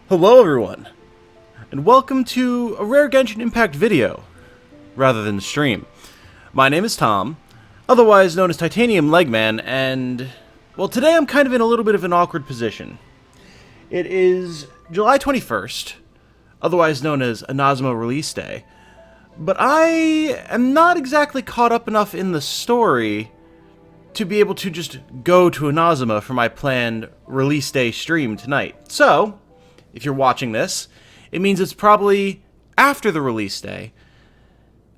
Hello everyone, and welcome to a rare Genshin Impact video, rather than stream. My name is Tom, otherwise known as Titanium Legman, and, well, today I'm kind of in a little bit of an awkward position. It is July 21st, otherwise known as Inazuma release day, but I am not exactly caught up enough in the story to be able to just go to Inazuma for my planned release day stream tonight. So, if you're watching this, it means it's probably after the release day,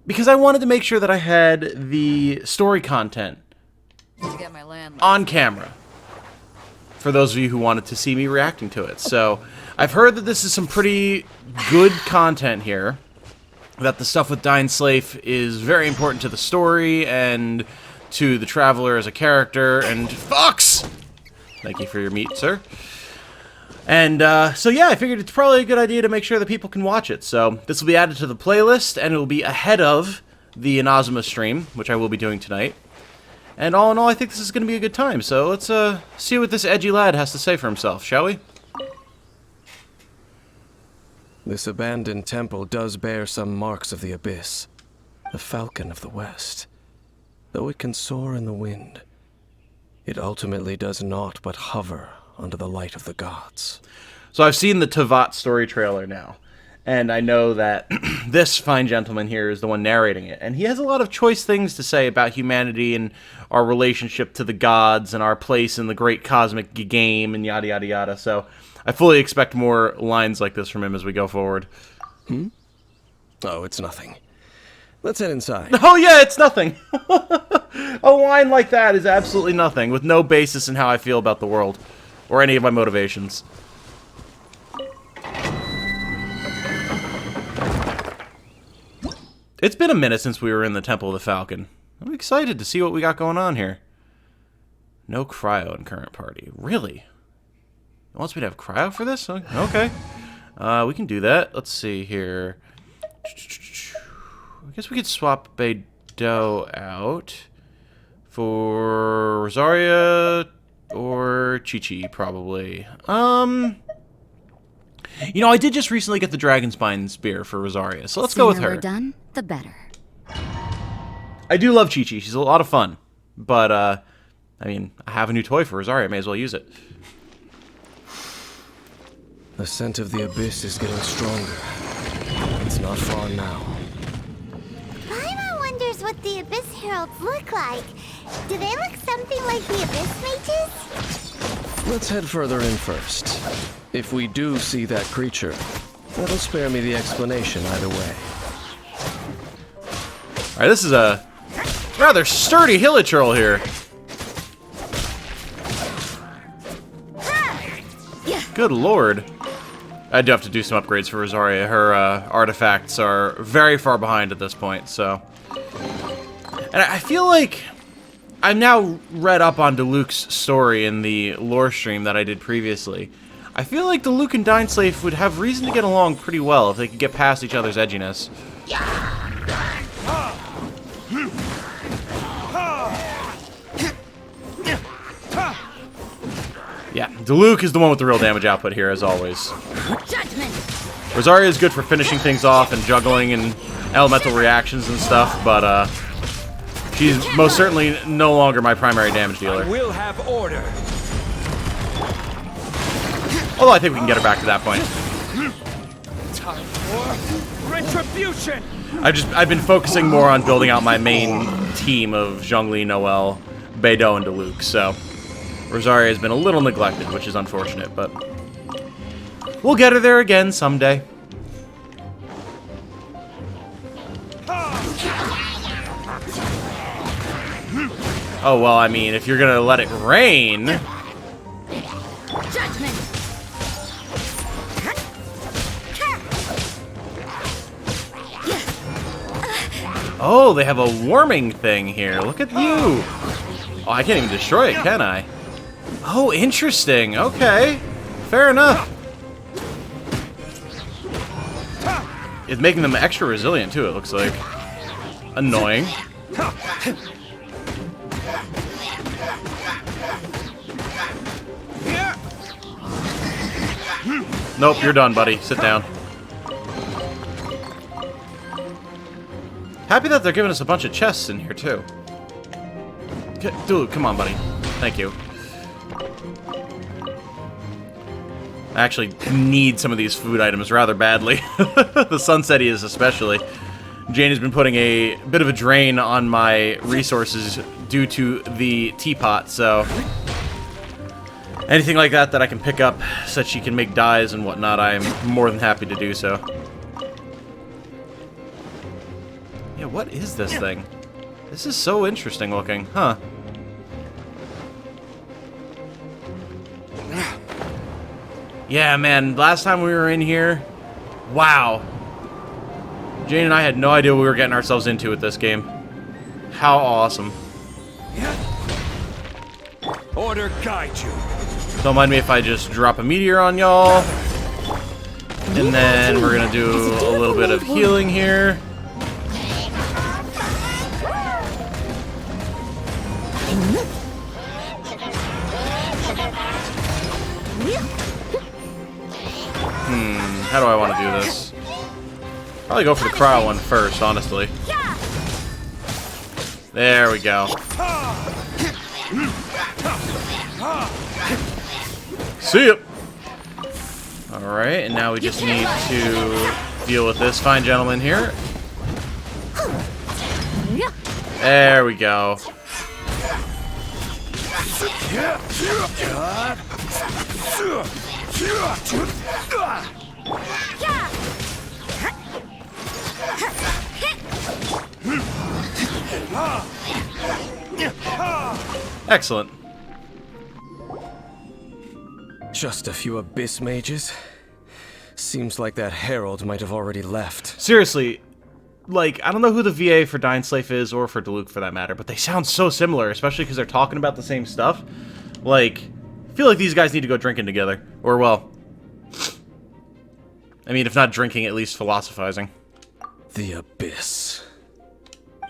because I wanted to make sure that I had the story content on camera for those of you who wanted to see me reacting to it. So I've heard that this is some pretty good content here, that the stuff with Dainsleif is very important to the story and to the Traveler as a character, and Fox! Thank you for your meat, sir. And, so yeah, I figured it's probably a good idea to make sure that people can watch it. So, this will be added to the playlist, and it will be ahead of the Inazuma stream, which I will be doing tonight. And all in all, I think this is going to be a good time. So, let's, see what this edgy lad has to say for himself, shall we? This abandoned temple does bear some marks of the abyss. The falcon of the west. Though it can soar in the wind, it ultimately does naught but hover under the light of the gods. So I've seen the Tavat story trailer now, and I know that this fine gentleman here is the one narrating it, and he has a lot of choice things to say about humanity and our relationship to the gods and our place in the great cosmic game and yada yada yada, so I fully expect more lines like this from him as we go forward. Oh, it's nothing. Let's head inside. Oh yeah, it's nothing! A line like that is absolutely nothing, with no basis in how I feel about the world. Or any of my motivations. It's been a minute since we were in the Temple of the Falcon. I'm excited to see what we got going on here. No cryo in current party. Really? It wants me to have cryo for this? Okay. We can do that. Let's see here. I guess we could swap BotW out for Rosaria or Chi-Chi, probably. You know, I did just recently get the Dragon Spine Spear for Rosaria, so let's go with her. The sooner we're done, the better. I do love Chi-Chi. She's a lot of fun. But, I mean, I have a new toy for Rosaria. I may as well use it. The scent of the abyss is getting stronger. It's not far now. Paimon wonders what the Abyss Heralds look like. Do they look something like the Abyss Mages? Let's head further in first. If we do see that creature, that'll spare me the explanation either way. Alright, this is a rather sturdy hilichurl here. Good lord. I do have to do some upgrades for Rosaria. Her artifacts are very far behind at this point, so... And I feel like I'm now read up on Diluc's story in the lore stream that I did previously. I feel like Diluc and Dainsleif would have reason to get along pretty well if they could get past each other's edginess. Yeah, Diluc is the one with the real damage output here, as always. Rosaria is good for finishing things off and juggling and elemental reactions and stuff, but she's most certainly no longer my primary damage dealer. We'll have order. Although I think we can get her back to that point. Time for retribution. I've been focusing more on building out my main team of Zhongli, Noelle, BotW, and Diluc, so Rosaria has been a little neglected, which is unfortunate, but we'll get her there again someday. Oh, well, I mean, if you're gonna let it rain... Judgment. Oh, they have a warming thing here. Look at you. Oh, I can't even destroy it, can I? Oh, interesting. Okay. Fair enough. It's making them extra resilient, too, it looks like. Annoying. Nope, you're done, buddy. Sit down. Happy that they're giving us a bunch of chests in here, too. Dude, come on, buddy. Thank you. I actually need some of these food items rather badly. The sunsetty is especially. Jane has been putting a bit of a drain on my resources due to the teapot, so anything like that that I can pick up so that she can make dyes and whatnot, I am more than happy to do so. Yeah, what is this thing? This is so interesting looking, huh? Yeah, man, last time we were in here, wow. Jane and I had no idea what we were getting ourselves into with this game. How awesome. Order guide you. Don't mind me if I just drop a meteor on y'all. And then we're gonna do a little bit of healing here. How do I want to do this? Probably go for the cryo one first, honestly. There we go. See ya! Alright, and now we just need to deal with this fine gentleman here. There we go. Excellent. Just a few abyss mages? Seems like that herald might have already left. Seriously, like, I don't know who the VA for Dainsleif is, or for Diluc for that matter, but they sound so similar, especially because they're talking about the same stuff. Like, I feel like these guys need to go drinking together. Or, well, I mean, if not drinking, at least philosophizing. The abyss.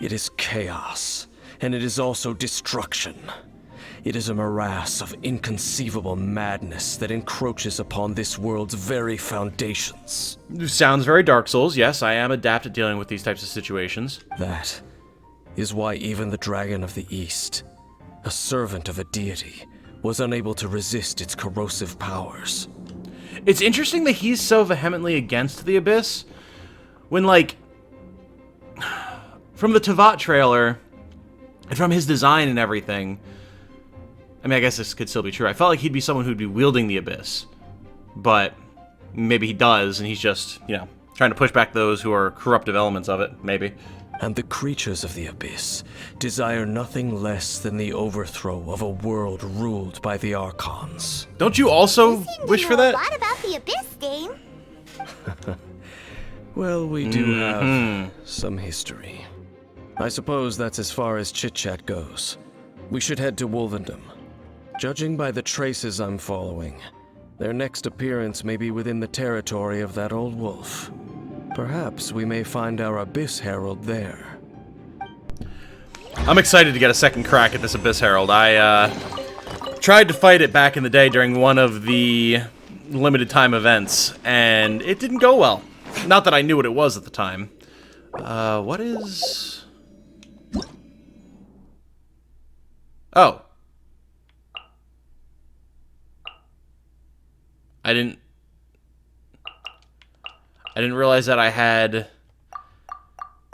It is chaos, and it is also destruction. It is a morass of inconceivable madness that encroaches upon this world's very foundations. Sounds very Dark Souls. Yes, I am adept at dealing with these types of situations. That is why even the Dragon of the East, a servant of a deity, was unable to resist its corrosive powers. It's interesting that he's so vehemently against the Abyss, when, like, from the Tavat trailer, and from his design and everything, I mean, I guess this could still be true. I felt like he'd be someone who'd be wielding the Abyss, but maybe he does, and he's just, you know, trying to push back those who are corruptive elements of it, maybe. And the creatures of the Abyss desire nothing less than the overthrow of a world ruled by the Archons. Don't you also wish for that? A lot about the Abyss, Dane. Well, we do have some history. I suppose that's as far as chit-chat goes. We should head to Wolvendom. Judging by the traces I'm following, their next appearance may be within the territory of that old wolf. Perhaps we may find our Abyss Herald there. I'm excited to get a second crack at this Abyss Herald. I tried to fight it back in the day during one of the limited time events, and it didn't go well. Not that I knew what it was at the time. What is... Oh. I didn't realize that I had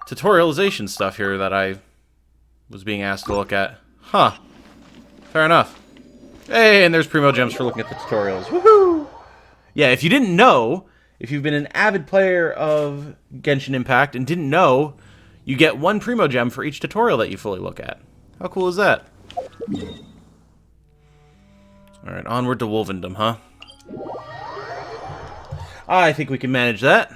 tutorialization stuff here that I was being asked to look at. Huh. Fair enough. Hey, and there's Primo Gems for looking at the tutorials. Woohoo! Yeah, if you didn't know, if you've been an avid player of Genshin Impact and didn't know, you get 1 Primo Gem for each tutorial that you fully look at. How cool is that? Alright, onward to Wolvendom, huh? I think we can manage that.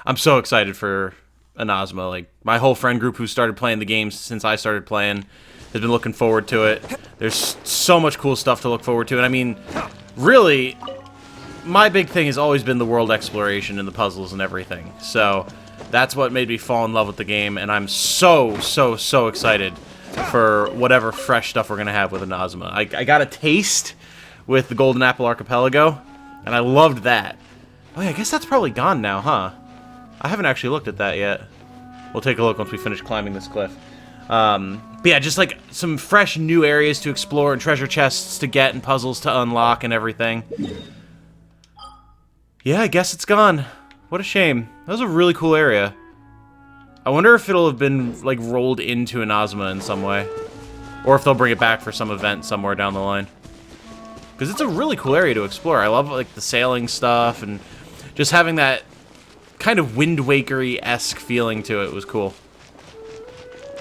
I'm so excited for Inazuma. Like, my whole friend group who started playing the game since I started playing has been looking forward to it. There's so much cool stuff to look forward to. And I mean, really, my big thing has always been the world exploration and the puzzles and everything. So that's what made me fall in love with the game. And I'm so excited for whatever fresh stuff we're going to have with Inazuma. I got a taste with the Golden Apple Archipelago, and I loved that. Oh yeah, I guess that's probably gone now, huh? I haven't actually looked at that yet. We'll take a look once we finish climbing this cliff. But yeah, just like some fresh new areas to explore and treasure chests to get and puzzles to unlock and everything. Yeah, I guess it's gone. What a shame. That was a really cool area. I wonder if it'll have been like rolled into Inazuma in some way. Or if they'll bring it back for some event somewhere down the line. Because it's a really cool area to explore. I love like the sailing stuff and just having that kind of Wind Waker-y-esque feeling to it was cool.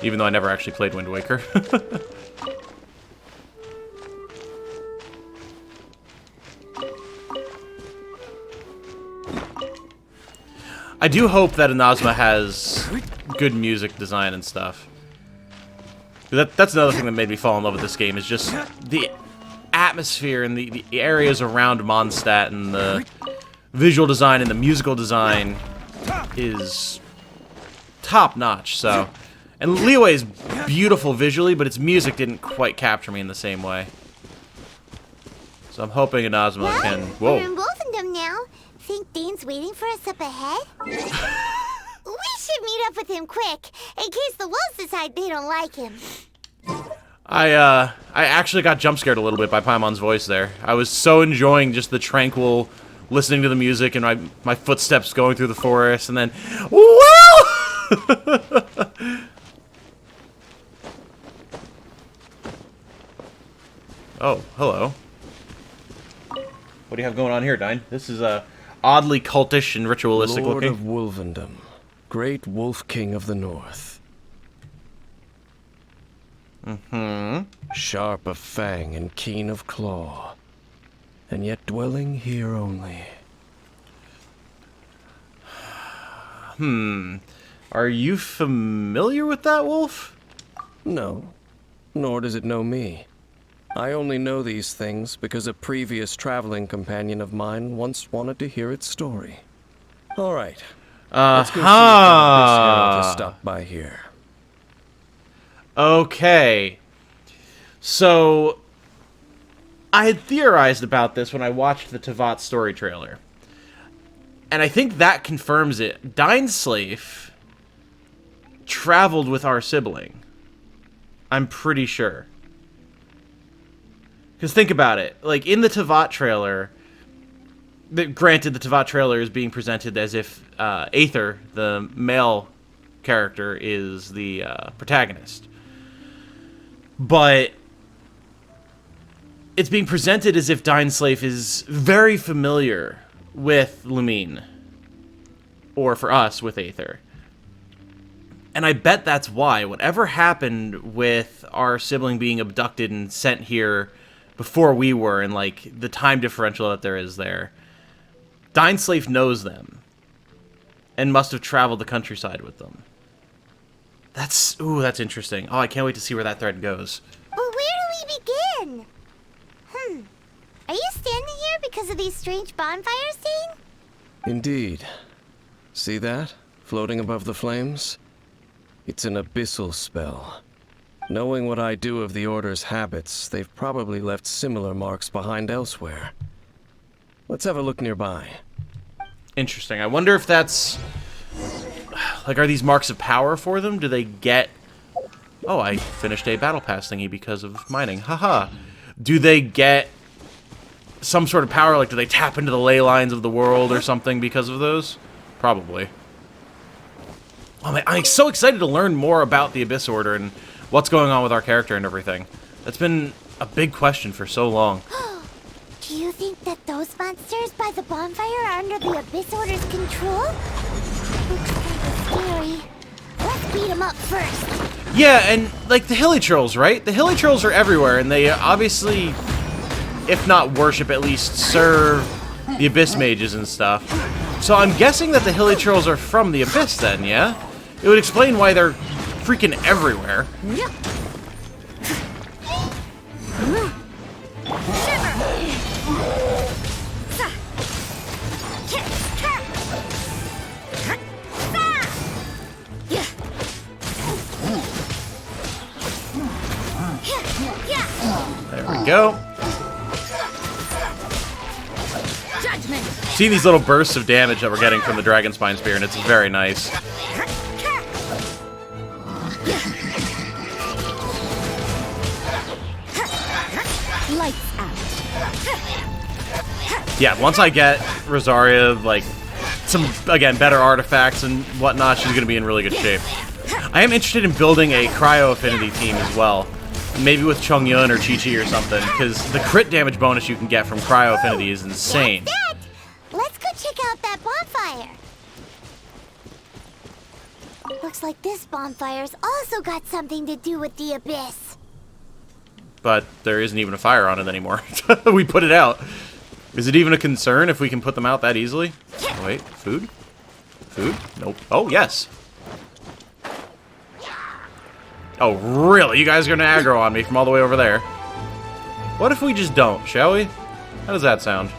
Even though I never actually played Wind Waker. I do hope that Inazuma has good music design and stuff. That's another thing that made me fall in love with this game, is just the atmosphere and the areas around Mondstadt, and the visual design and the musical design is top-notch, so... And Liyue is beautiful visually, but its music didn't quite capture me in the same way. So I'm hoping Inazuma can... Whoa. We're in Wolfendom now. Think Dane's waiting for us up ahead? We should meet up with him quick, in case the wolves decide they don't like him. I actually got jump scared a little bit by Paimon's voice there. I was so enjoying just the tranquil listening to the music and my footsteps going through the forest, and then... Whoa! Oh, hello. What do you have going on here, Dine? This is oddly cultish and ritualistic Lord looking. of Wolvendom, great wolf king of the north. Sharp of fang and keen of claw, and yet dwelling here only. Are you familiar with that wolf? No, nor does it know me. I only know these things because a previous traveling companion of mine once wanted to hear its story. All right, let's go see if this herald has stopped by here. Okay. So, I had theorized about this when I watched the Tevat story trailer. And I think that confirms it. Dainsleif traveled with our sibling. I'm pretty sure. Because think about it. Like, in the Tevat trailer... Granted, the Tevat trailer is being presented as if Aether, the male character, is the protagonist. But it's being presented as if Dainsleif is very familiar with Lumine. Or, for us, with Aether. And I bet that's why. Whatever happened with our sibling being abducted and sent here before we were, and, like, the time differential that there is there, Dainsleif knows them. And must have traveled the countryside with them. That's interesting. Oh, I can't wait to see where that thread goes. But where do we begin? Are you standing here because of these strange bonfires, Dane? Indeed. See that? Floating above the flames? It's an abyssal spell. Knowing what I do of the Order's habits, they've probably left similar marks behind elsewhere. Let's have a look nearby. Interesting. I wonder if that's... Like, are these marks of power for them? Do they get... Oh, I finished a battle pass thingy because of mining. Haha. Do they get some sort of power? Like, do they tap into the ley lines of the world or something because of those? Probably. Oh, man, I'm so excited to learn more about the Abyss Order and what's going on with our character and everything. That's been a big question for so long. Do you think that those monsters by the bonfire are under the Abyss Order's control? Looks kind of scary. Let's beat them up first. Yeah, and, like, the Hilly Trolls, right? The Hilly Trolls are everywhere, and they obviously, if not worship, at least serve the Abyss Mages and stuff. So I'm guessing that the Hilly Trolls are from the Abyss then, yeah? It would explain why they're freaking everywhere. There we go. See these little bursts of damage that we're getting from the Dragon Spine Spear, and it's very nice. Lights out. Yeah, once I get Rosaria, like, some, again, better artifacts and whatnot, she's going to be in really good shape. I am interested in building a Cryo Affinity team as well. Maybe with Chongyun or Chi-Chi or something, because the crit damage bonus you can get from Cryo Affinity is insane. That's it! Let's go check out that bonfire. Looks like this bonfire's also got something to do with the Abyss. But there isn't even a fire on it anymore. We put it out. Is it even a concern if we can put them out that easily? Oh, wait, food? Food? Nope. Oh, yes. Oh, really? You guys are going to aggro on me from all the way over there. What if we just don't, shall we? How does that sound?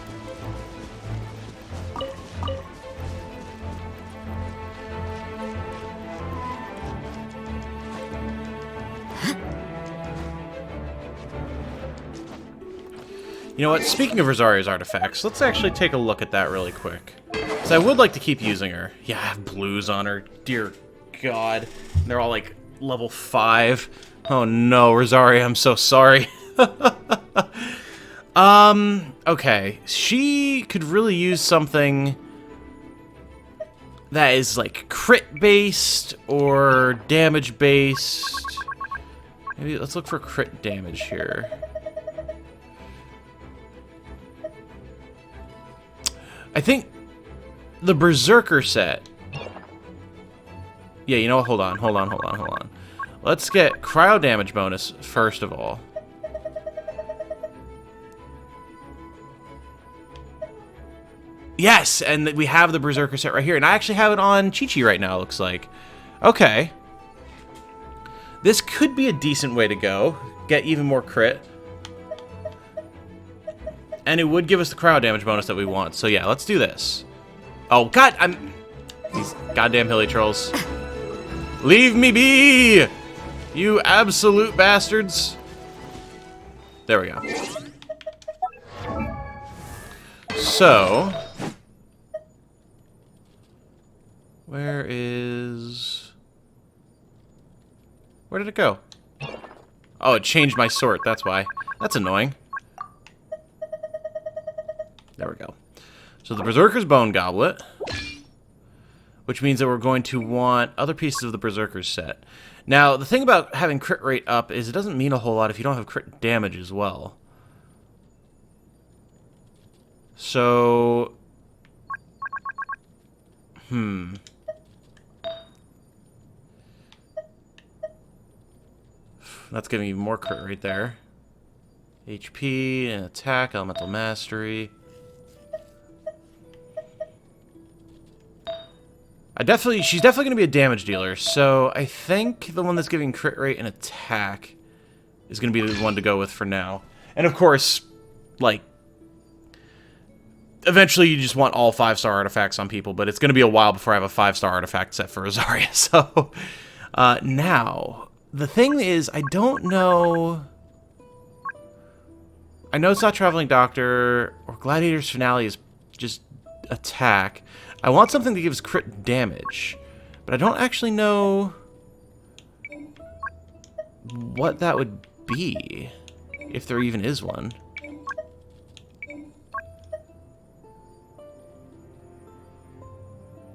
You know what? Speaking of Rosaria's artifacts, let's actually take a look at that really quick. Because I would like to keep using her. Yeah, I have blues on her. Dear God. They're all like level 5. Oh no, Rosaria, I'm so sorry. Okay. She could really use something that is like crit-based or damage-based. Maybe let's look for crit damage here. I think the Berserker set. Yeah, you know what? Hold on. Let's get cryo damage bonus first of all. Yes, and we have the Berserker set right here. And I actually have it on Chi-Chi right now, it looks like. Okay. This could be a decent way to go. Get even more crit. And it would give us the cryo damage bonus that we want. So yeah, let's do this. Oh, God, these goddamn hilly trolls. Leave me be! You absolute bastards. There we go. So... where did it go? Oh, it changed my sort, that's why. That's annoying. There we go. So the Berserker's Bone Goblet, which means that we're going to want other pieces of the Berserker's set. Now, the thing about having crit rate up is it doesn't mean a whole lot if you don't have crit damage as well. So... That's giving even more crit rate there. HP and attack, elemental mastery. She's definitely going to be a damage dealer, so I think the one that's giving crit rate and attack is going to be the one to go with for now. And of course, like, eventually you just want all 5-star artifacts on people, but it's going to be a while before I have a 5-star artifact set for Rosaria. So, now, the thing is, I don't know... I know it's not Traveling Doctor, or Gladiator's Finale is just attack. I want something that gives crit damage, but I don't actually know what that would be, if there even is one.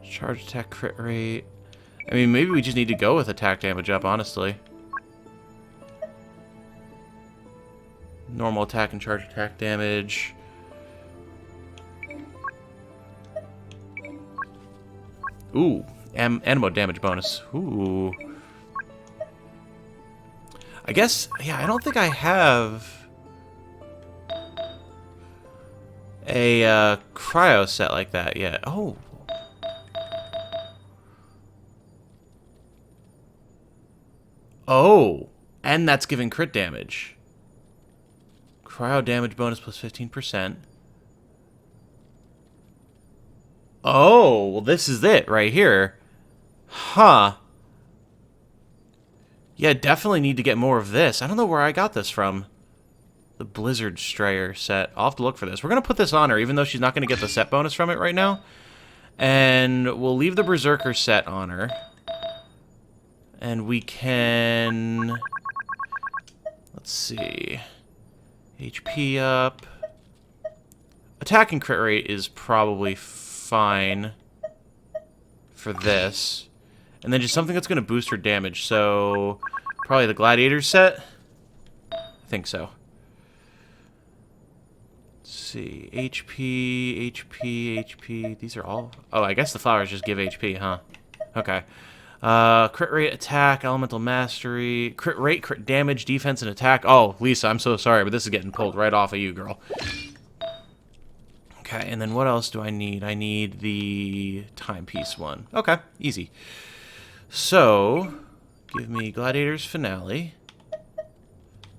Charge attack crit rate. I mean, maybe we just need to go with attack damage up, honestly. Normal attack and charge attack damage. Ooh, animo damage bonus. Ooh. I guess, yeah, I don't think I have a cryo set like that yet. Oh. Oh, and that's giving crit damage. Cryo damage bonus plus 15%. Oh, well, this is it right here. Huh. Yeah, definitely need to get more of this. I don't know where I got this from. The Blizzard Strayer set. I'll have to look for this. We're going to put this on her, even though she's not going to get the set bonus from it right now. And we'll leave the Berserker set on her. And we can... Let's see. HP up. Attack and crit rate is probably fine for this. And then just something that's going to boost her damage. So, probably the Gladiator set? I think so. Let's see. HP, HP, HP. These are all... Oh, I guess the flowers just give HP, huh? Okay. Crit rate, attack, elemental mastery, crit rate, crit damage, defense, and attack. Oh, Lisa, I'm so sorry, but this is getting pulled right off of you, girl. Okay, and then what else do I need? I need the timepiece one. Okay, easy. So, give me Gladiator's Finale.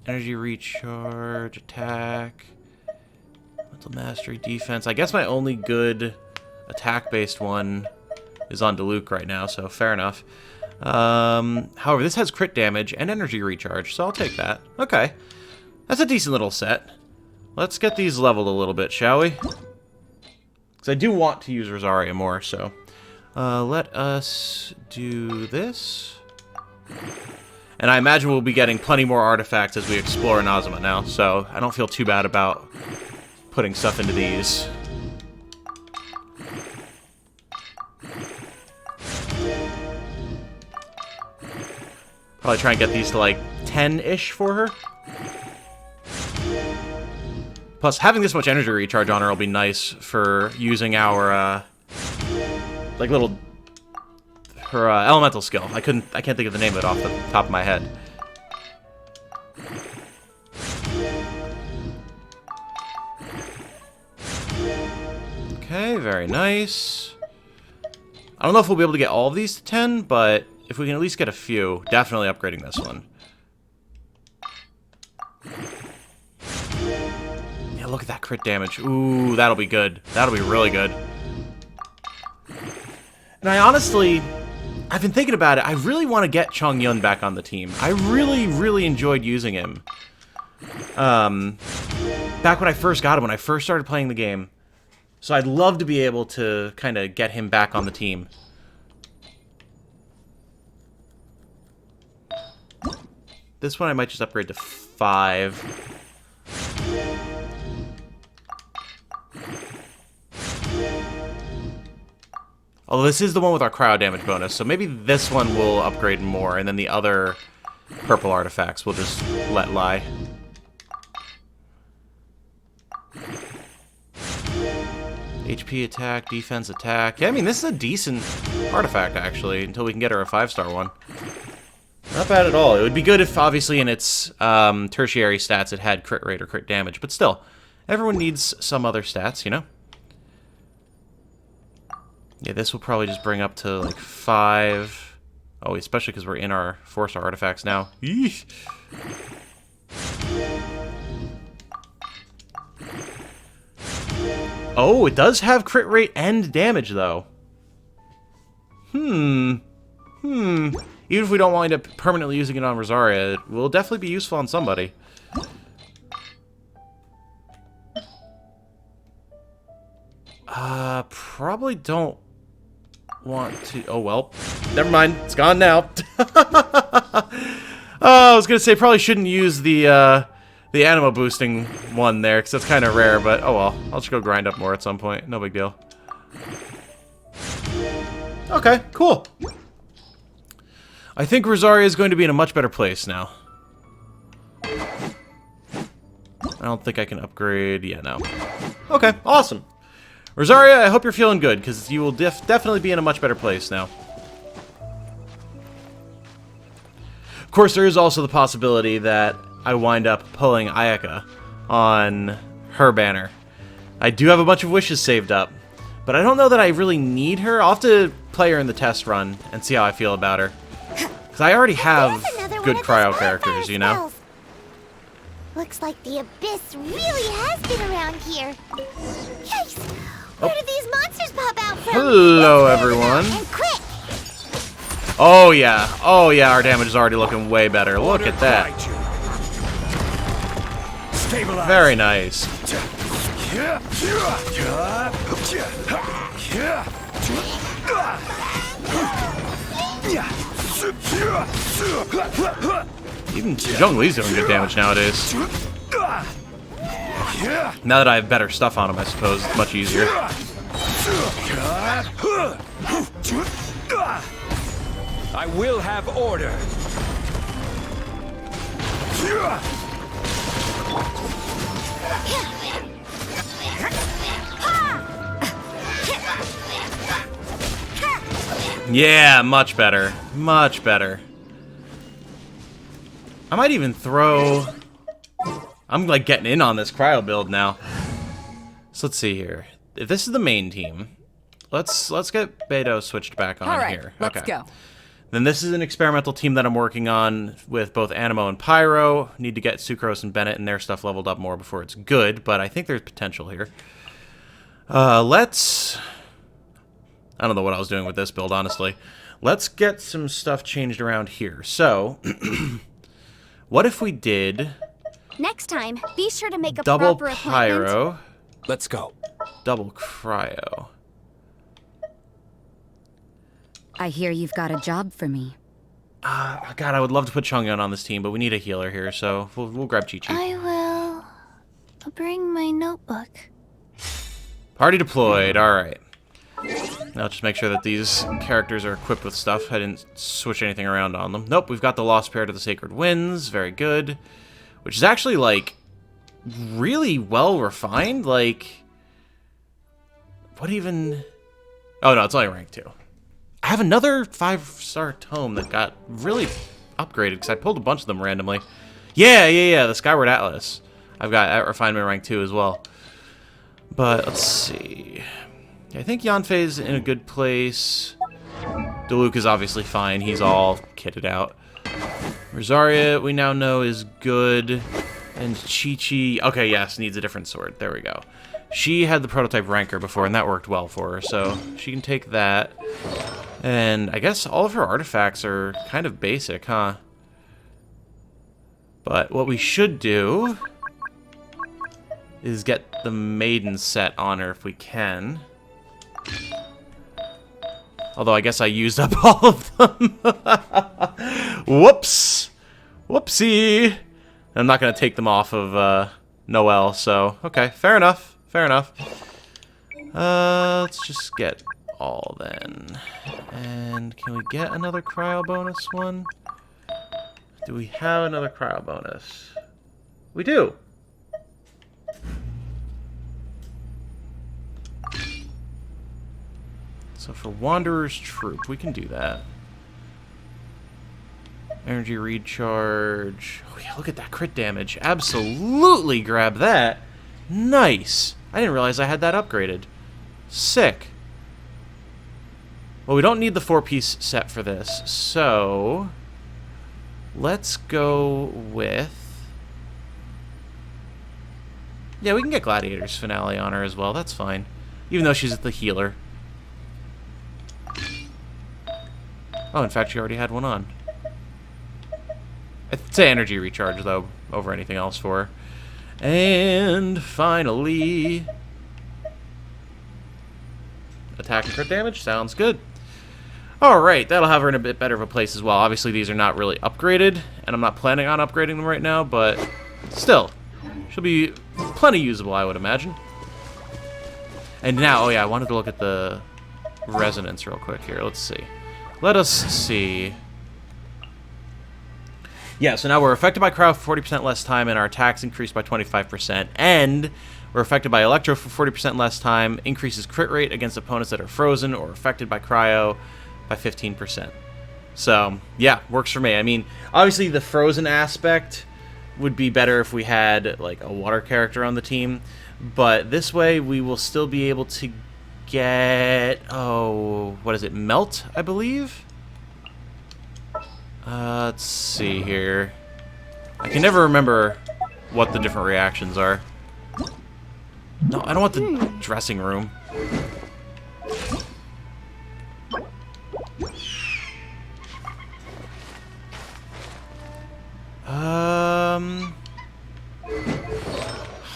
Energy recharge, attack, mental mastery, defense. I guess my only good attack-based one is on Diluc right now, so fair enough. However, this has crit damage and energy recharge, so I'll take that. Okay. That's a decent little set. Let's get these leveled a little bit, shall we? Because I do want to use Rosaria more, so... let us do this. And I imagine we'll be getting plenty more artifacts as we explore Inazuma now, so I don't feel too bad about putting stuff into these. Probably try and get these to like 10-ish for her. Plus, having this much energy recharge on her will be nice for using our, like little, her elemental skill. I can't think of the name of it off the top of my head. Okay, very nice. I don't know if we'll be able to get all of these to 10, but if we can at least get a few, definitely upgrading this one. Yeah, look at that crit damage. Ooh, that'll be good. That'll be really good. And I honestly, I've been thinking about it. I really want to get Chong Yun back on the team. I really, really enjoyed using him. Back when I first got him, when I first started playing the game. So I'd love to be able to kind of get him back on the team. This one I might just upgrade to 5. Although this is the one with our cryo damage bonus, so maybe this one will upgrade more, and then the other purple artifacts we'll just let lie. HP attack, defense attack. Yeah, I mean, this is a decent artifact, actually, until we can get her a 5-star one. Not bad at all. It would be good if, obviously, in its tertiary stats it had crit rate or crit damage, but still, everyone needs some other stats, you know? Yeah, this will probably just bring up to, like, 5. Oh, especially because we're in our 4-star artifacts now. Eesh. Oh, it does have crit rate and damage, though. Even if we don't wind up permanently using it on Rosaria, it will definitely be useful on somebody. Probably don't want to... Oh, well. Never mind. It's gone now. Oh, I was going to say, probably shouldn't use the anima boosting one there, because that's kind of rare, but oh well. I'll just go grind up more at some point. No big deal. Okay, cool. I think Rosaria is going to be in a much better place now. I don't think I can upgrade. Yeah, no. Okay, awesome. Rosaria, I hope you're feeling good, because you will definitely be in a much better place now. Of course, there is also the possibility that I wind up pulling Ayaka on her banner. I do have a bunch of wishes saved up, but I don't know that I really need her. I'll have to play her in the test run and see how I feel about her. Because I already have good cryo characters, you know? Looks like the Abyss really has been around here. Yikes! Where did these monsters pop out from? Hello, everyone. And quick! Oh yeah, our damage is already looking way better. Look at that. Stabilize. Very nice. Even Zhongli's doing good damage nowadays. Now that I have better stuff on him, I suppose it's much easier. I will have order. Yeah, much better. Much better. I might even throw... I'm like getting in on this cryo build now. So let's see here. If this is the main team, let's get Beto switched back on here. Let's go. Then this is an experimental team that I'm working on with both Animo and Pyro. Need to get Sucrose and Bennett and their stuff leveled up more before it's good, but I think there's potential here. Let's... I don't know what I was doing with this build, honestly. Let's get some stuff changed around here. So, what if we did... Next time, be sure to make a double proper appointment. Pyro, Let's go. double Cryo. I hear you've got a job for me. God, I would love to put Chongyun on this team, but we need a healer here, so we'll grab Chi-Chi. I will bring my notebook. Party deployed, alright. Now just make sure that these characters are equipped with stuff. I didn't switch anything around on them. Nope, we've got the Lost Spirit of the Sacred Winds, very good. Which is actually, like, really well refined, like... What even... Oh no, it's only rank 2. I have another 5-star tome that got really upgraded, because I pulled a bunch of them randomly. Yeah, the Skyward Atlas. I've got at refinement rank 2 as well. But, let's see... I think Yanfei's in a good place. Diluc is obviously fine. He's all kitted out. Rosaria, we now know, is good. And Chi-Chi... Okay, yes, needs a different sword. There we go. She had the prototype ranker before, and that worked well for her, so she can take that. And I guess all of her artifacts are kind of basic, huh? But what we should do is get the maiden set on her if we can. Although I guess I used up all of them. Whoops. Whoopsie. I'm not going to take them off of Noelle, so... Okay, fair enough. Fair enough. Let's just get all then. And can we get another cryo bonus one? Do we have another cryo bonus? We do. So for Wanderer's Troop, we can do that. Energy recharge. Oh yeah, look at that crit damage. Absolutely grab that. Nice. I didn't realize I had that upgraded. Sick. Well, we don't need the 4-piece set for this, so... Let's go with... Yeah, we can get Gladiator's Finale on her as well. That's fine. Even though she's the healer. Oh, in fact, she already had one on. I'd say energy recharge, though, over anything else for her. And finally... Attack and crit damage? Sounds good. Alright, that'll have her in a bit better of a place as well. Obviously, these are not really upgraded, and I'm not planning on upgrading them right now, but still. She'll be plenty usable, I would imagine. And now, oh yeah, I wanted to look at the resonance real quick here. Let's see. Let us see. Yeah, so now we're affected by cryo for 40% less time, and our attacks increased by 25%. And we're affected by electro for 40% less time, increases crit rate against opponents that are frozen or affected by cryo by 15%. So, yeah, works for me. I mean, obviously the frozen aspect would be better if we had, like, a water character on the team. But this way, we will still be able to get... Oh, what is it? Melt, I believe? Let's see here. I can never remember what the different reactions are. No, I don't want the dressing room.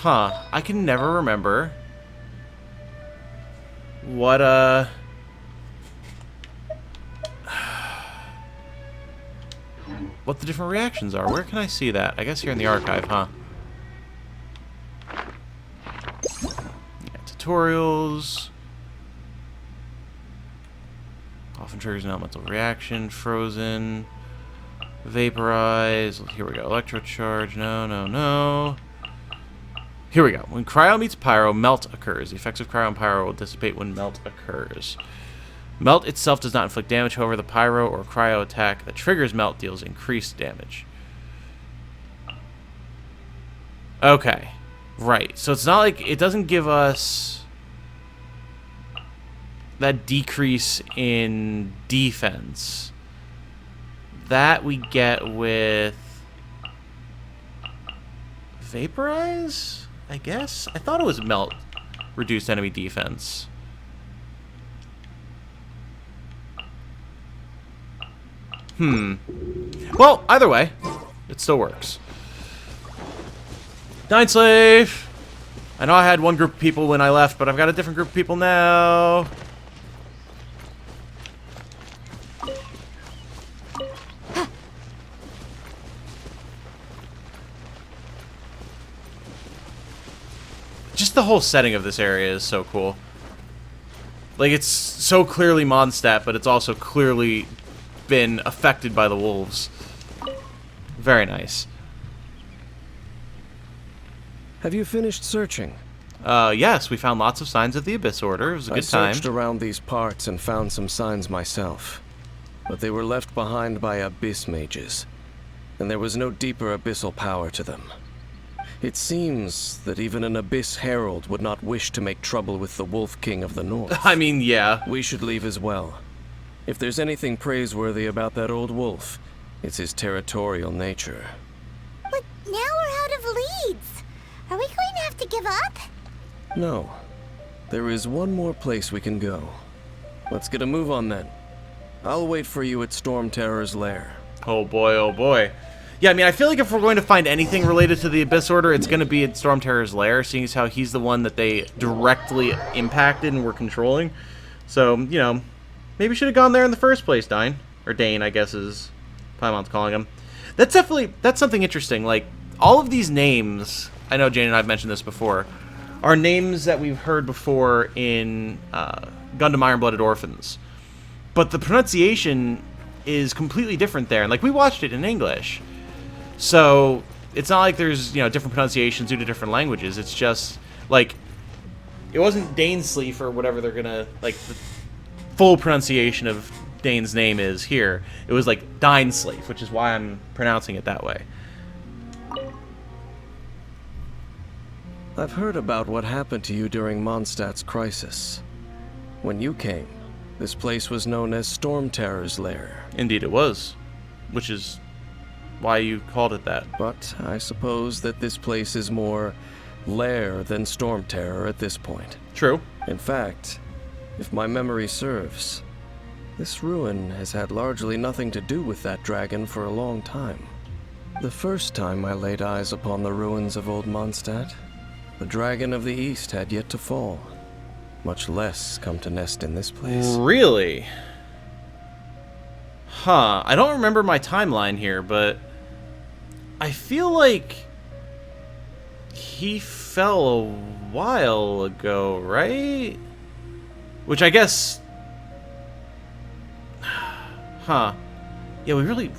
Huh. I can never remember what, what the different reactions are. Where can I see that? I guess here in the archive, huh? Yeah, tutorials. Often triggers an elemental reaction. Frozen. Vaporize. Here we go. Electrocharge. No, no, no. Here we go. When cryo meets pyro, melt occurs. The effects of cryo and pyro will dissipate when melt occurs. Melt itself does not inflict damage, however, the pyro or cryo attack that triggers melt deals increased damage. Okay. Right. So it's not like it doesn't give us that decrease in defense. That we get with Vaporize, I guess? I thought it was melt. Reduced enemy defense. Well, either way, it still works. Dainsleif! I know I had one group of people when I left, but I've got a different group of people now. Just the whole setting of this area is so cool. Like, it's so clearly Mondstadt, but it's also clearly been affected by the wolves. Very nice. Have you finished searching? Yes, we found lots of signs of the Abyss Order. It was a good time. I searched around these parts and found some signs myself, but they were left behind by Abyss mages, and there was no deeper abyssal power to them. It seems that even an Abyss Herald would not wish to make trouble with the Wolf King of the North. I mean, yeah. We should leave as well. If there's anything praiseworthy about that old wolf, it's his territorial nature. But now we're out of leads. Are we going to have to give up? No. There is one more place we can go. Let's get a move on then. I'll wait for you at Storm Terror's lair. Oh boy, oh boy. Yeah, I mean, I feel like if we're going to find anything related to the Abyss Order, it's going to be at Storm Terror's lair, seeing as how he's the one that they directly impacted and were controlling. So, you know, maybe should have gone there in the first place, Dine. Or Dane, I guess is Paimon's calling him. That's something interesting. Like, all of these names, I know Jane and I have mentioned this before, are names that we've heard before in Gundam Iron-Blooded Orphans. But the pronunciation is completely different there. And, like, we watched it in English. So, it's not like there's, you know, different pronunciations due to different languages. It's just, like, it wasn't Dainsleif or whatever they're gonna, like, the full pronunciation of Dane's name is here. It was, like, Dainsleif, which is why I'm pronouncing it that way. I've heard about what happened to you during Mondstadt's crisis. When you came, this place was known as Storm Terror's lair. Indeed it was. Which is why you called it that. But I suppose that this place is more lair than Storm Terror at this point. True. In fact, if my memory serves, this ruin has had largely nothing to do with that dragon for a long time. The first time I laid eyes upon the ruins of Old Mondstadt, the Dragon of the East had yet to fall, much less come to nest in this place. Really? Huh. I don't remember my timeline here, but I feel like he fell a while ago, right? Which I guess... Huh. Yeah, we really...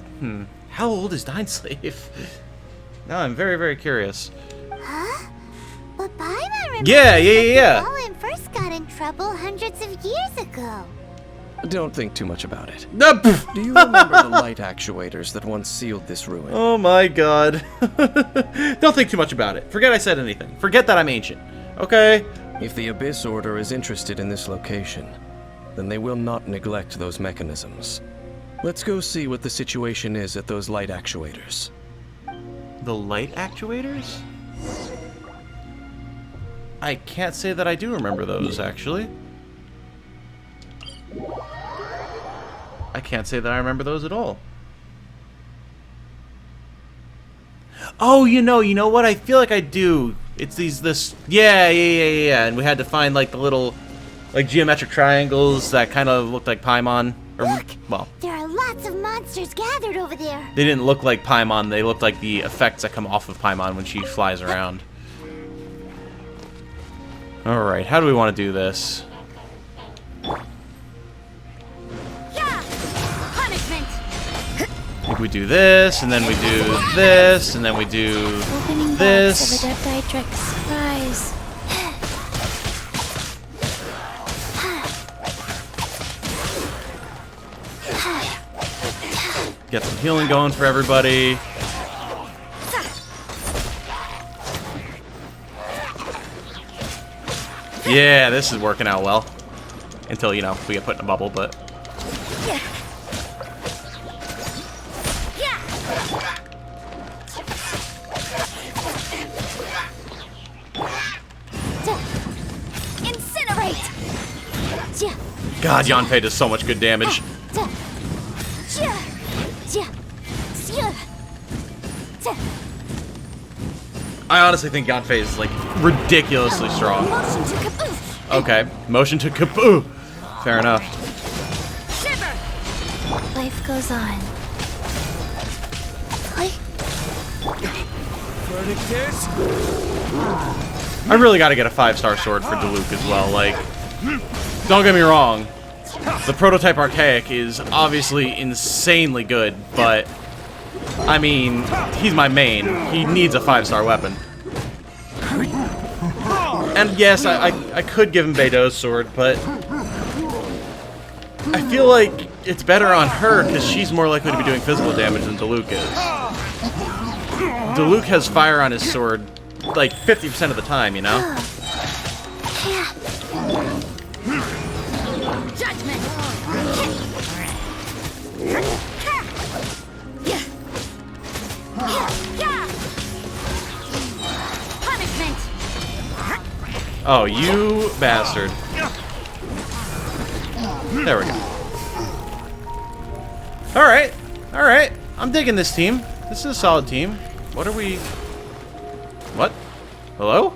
How old is Dainsleif? Now I'm very, very curious. Huh? But Paimon remembers Yeah. Fallen first got in trouble hundreds of years ago. Don't think too much about it. No, Do you remember the light actuators that once sealed this ruin? Oh my god. Don't think too much about it. Forget I said anything. Forget that I'm ancient. Okay? If the Abyss Order is interested in this location, then they will not neglect those mechanisms. Let's go see what the situation is at those light actuators. The light actuators? I can't say that I do remember those, actually. I can't say that I remember those at all. Oh, you know what? I feel like I do. It's yeah, and we had to find like the little like geometric triangles that kind of looked like Paimon. Look! Well, There are lots of monsters gathered over there. they didn't look like Paimon, they looked like the effects that come off of Paimon when she flies around. Alright, how do we want to do this? Yeah! Punishment! I think we do this, and then we do this, and then we do Opening this. box of Adepti surprise. Get some healing going for everybody. Yeah, this is working out well. Until, you know, we get put in a bubble, but... Incinerate! God, Yanfei does so much good damage. I honestly think Yanfei is, like, ridiculously strong. Motion to caboose! Okay, motion to kapoo. Fair enough. Shiver! Life goes on. I really gotta get a 5-star sword for Diluc as well. Like, don't get me wrong. The prototype Archaic is obviously insanely good, but... I mean, he's my main. He needs a 5-star weapon. And yes, I could give him Beidou's sword, but... I feel like it's better on her, because she's more likely to be doing physical damage than Diluc is. Diluc has fire on his sword, like, 50% of the time, you know? Judgment! Punishment! Oh, you bastard. There we go. Alright, alright. I'm digging this team. This is a solid team. What are we... What? Hello?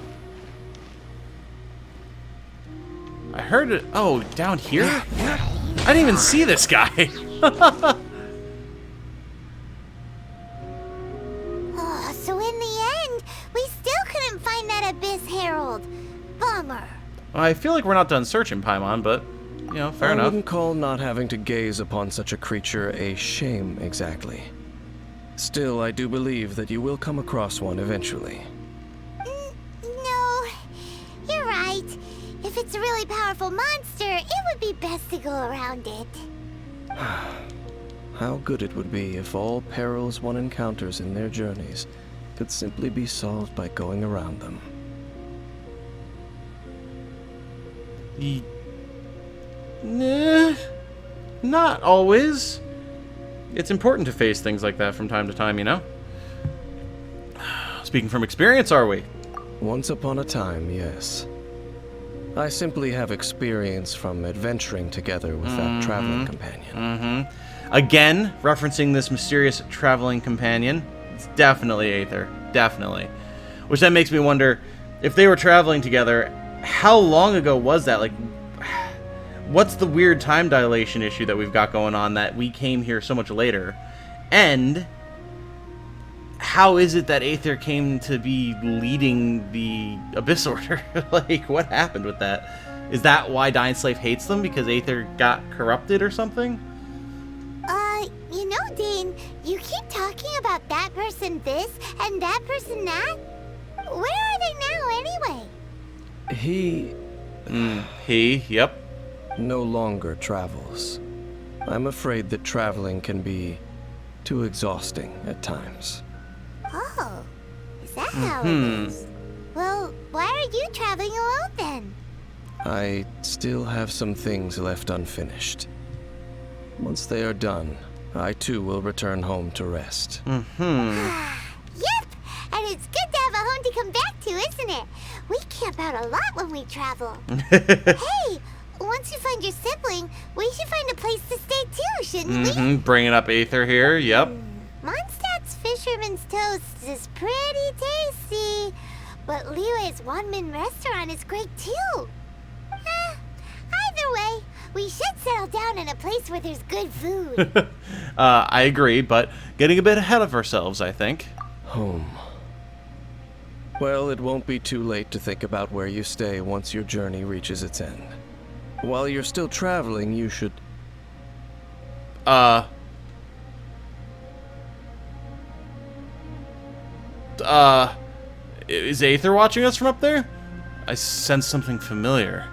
I heard it... Oh, down here? I didn't even see this guy. Oh, so in the end, we still couldn't find that Abyss Herald. Bummer. I feel like we're not done searching, Paimon, but, you know, fair I enough. wouldn't call not having to gaze upon such a creature a shame exactly. Still, I do believe that you will come across one eventually. No, you're right. If it's a really powerful monster, it would be best to go around it. How good it would be if all perils one encounters in their journeys could simply be solved by going around them. Nah, not always. It's important to face things like that from time to time, you know? Speaking from experience, are we? Once upon a time, yes. I simply have experience from adventuring together with that traveling companion. Again, referencing this mysterious traveling companion. It's definitely Aether. Definitely. Which then makes me wonder, if they were traveling together, how long ago was that? Like, what's the weird time dilation issue that we've got going on that we came here so much later? And how is it that Aether came to be leading the Abyss Order? Like, what happened with that? Is that why Dainsleif hates them? Because Aether got corrupted or something? You know, Dane, you keep talking about that person this and that person that. Where are they now, anyway? Yep. No longer travels. I'm afraid that traveling can be too exhausting at times. Oh, is that how it is? Well, why are you traveling alone then? I still have some things left unfinished. Once they are done, I too will return home to rest. Yep, and it's good to have a home to come back to, isn't it? We camp out a lot when we travel. Hey, once you find your sibling, we should find a place to stay too, shouldn't we? Bringing up Aether here, yep. Mondstadt's Fisherman's Toast is pretty tasty, But Liyue's Wanmin restaurant is great too. Either way, we should settle down in a place where there's good food. I agree, but getting a bit ahead of ourselves, I think. Home. Well, it won't be too late to think about where you stay once your journey reaches its end. While you're still traveling, you should... Is Aether watching us from up there? I sense something familiar.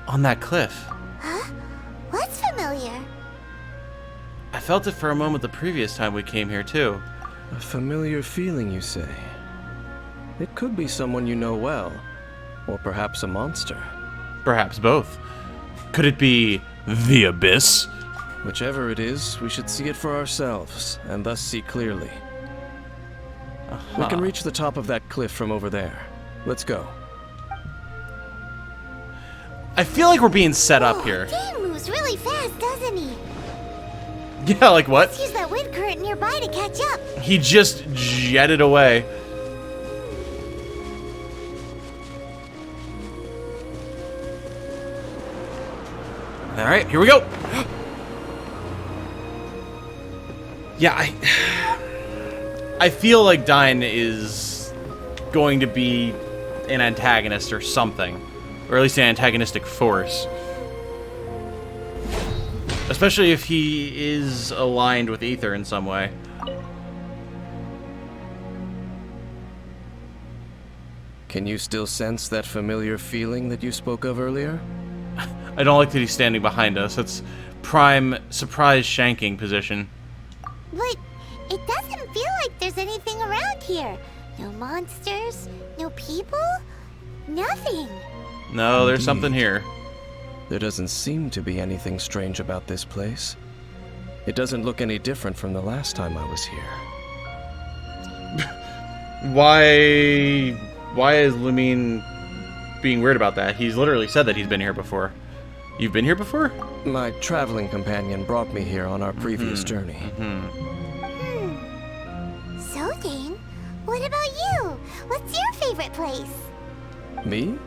On that cliff. Huh? What's familiar? I felt it for a moment the previous time we came here, too. A familiar feeling, you say? It could be someone you know well, or perhaps a monster. Perhaps both. Could it be the Abyss? Whichever it is, we should see it for ourselves, and thus see clearly. We can reach the top of that cliff from over there. Let's go. I feel like we're being set up here. Dane moves really fast, doesn't he? Yeah, like what? Let's use that wind current nearby to catch up. He just jetted away. Alright, here we go. Yeah, I feel like Dain is going to be an antagonist or something. Or at least an antagonistic force. Especially if he is aligned with Aether in some way. Can you still sense that familiar feeling that you spoke of earlier? I don't like that he's standing behind us. That's prime surprise shanking position. But it doesn't feel like there's anything around here. No monsters, no people, nothing. No, there's Indeed. something here. There doesn't seem to be anything strange about this place. It doesn't look any different from the last time I was here. Why is Lumine being weird about that? He's literally said that he's been here before. You've been here before? My traveling companion brought me here on our previous journey. So, Dane, what about you? What's your favorite place? Me?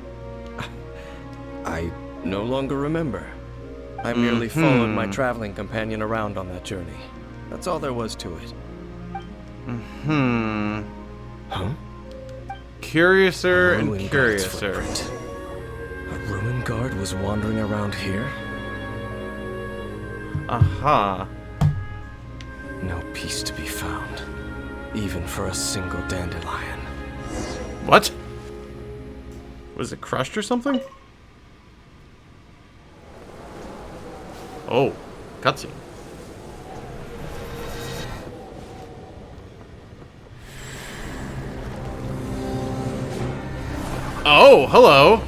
I no longer remember. I merely followed my traveling companion around on that journey. That's all there was to it. Huh? Curiouser A and ruin guard's curiouser. footprint. A ruin guard was wandering around here? Aha. No peace to be found, even for a single dandelion. What? Was it crushed or something? Oh, cutscene. Oh, hello.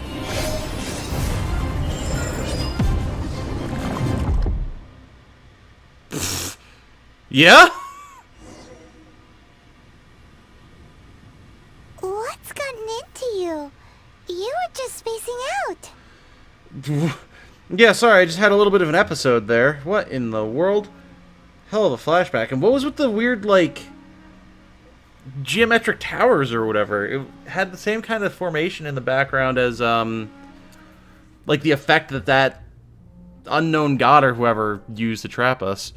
Yeah? What's gotten into you? You were just spacing out. Yeah, sorry, I just had a little bit of an episode there. What in the world? Hell of a flashback. And what was with the weird, like, geometric towers or whatever? It had the same kind of formation in the background as, like, the effect that unknown god or whoever used to trap us.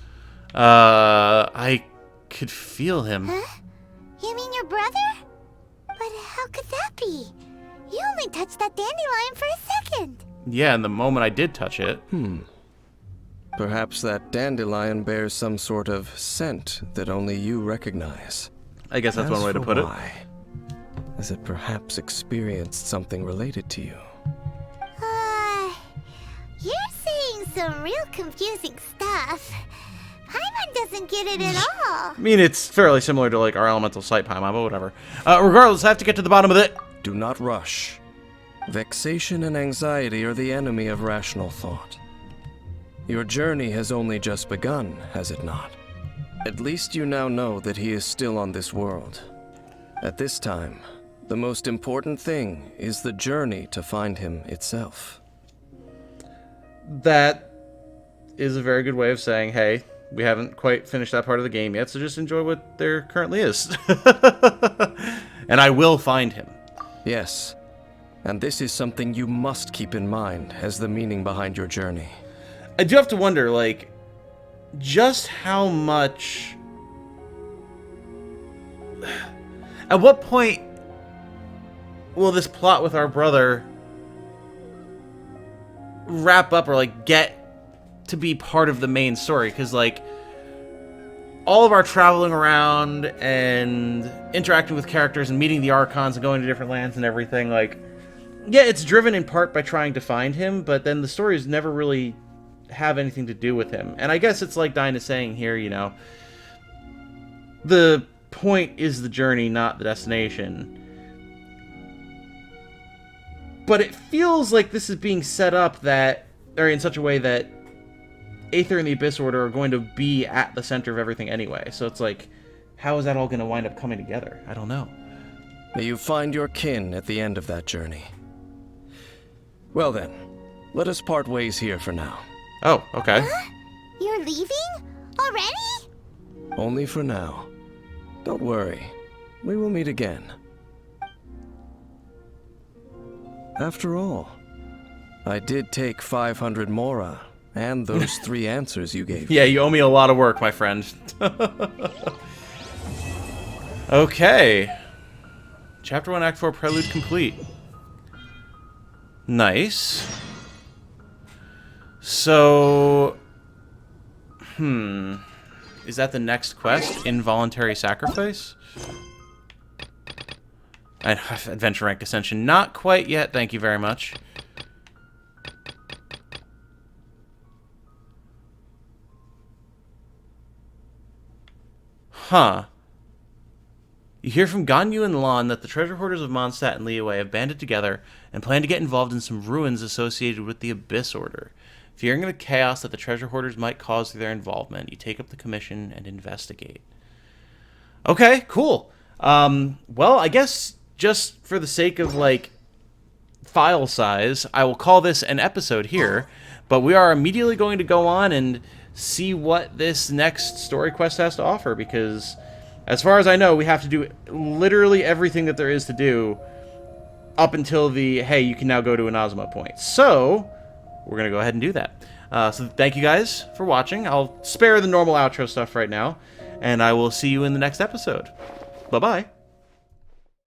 I could feel him. Huh? You mean your brother? But how could that be? You only touched that dandelion for a second. Yeah, and the moment I did touch it. Perhaps that dandelion bears some sort of scent that only you recognize. I guess that's one way to put it. As it perhaps experienced something related to you. You're saying some real confusing stuff. Paimon doesn't get it at all. I mean, it's fairly similar to, like, our elemental sight Paimon, but whatever. Regardless, I have to get to the bottom of it. Do not rush. Vexation and anxiety are the enemy of rational thought. Your journey has only just begun, has it not? At least you now know that he is still on this world. At this time, the most important thing is the journey to find him itself. That is a very good way of saying, hey, we haven't quite finished that part of the game yet, so just enjoy what there currently is. And I will find him. Yes. And this is something you must keep in mind as the meaning behind your journey. I do have to wonder, like, just how much... At what point will this plot with our brother wrap up or, like, get to be part of the main story? Because, like, all of our traveling around and interacting with characters and meeting the Archons and going to different lands and everything, like, yeah, it's driven in part by trying to find him, but then the stories never really have anything to do with him. And I guess it's like Dine is saying here, you know, the point is the journey, not the destination. But it feels like this is being set up that, or in such a way that Aether and the Abyss Order are going to be at the center of everything anyway. So it's like, how is that all going to wind up coming together? I don't know. May you find your kin at the end of that journey. Well then, let us part ways here for now. Oh, okay. Huh? You're leaving? Already? Only for now. Don't worry. We will meet again. After all, I did take 500 Mora and those 3 answers you gave. Yeah, you owe me a lot of work, my friend. Okay. Chapter 1, Act 4, Prelude complete. Nice. So... Is that the next quest? Involuntary Sacrifice? Adventure Rank Ascension. Not quite yet, thank you very much. Huh. You hear from Ganyu and Lan that the treasure hoarders of Mondstadt and Liyue have banded together and plan to get involved in some ruins associated with the Abyss Order. Fearing the chaos that the treasure hoarders might cause through their involvement, you take up the commission and investigate. Okay, cool. Well, I guess just for the sake of, like, file size, I will call this an episode here, but we are immediately going to go on and see what this next story quest has to offer, because as far as I know, we have to do literally everything that there is to do up until the, hey, you can now go to Inazuma point. So, we're going to go ahead and do that. So thank you guys for watching. I'll spare the normal outro stuff right now, and I will see you in the next episode. Bye-bye.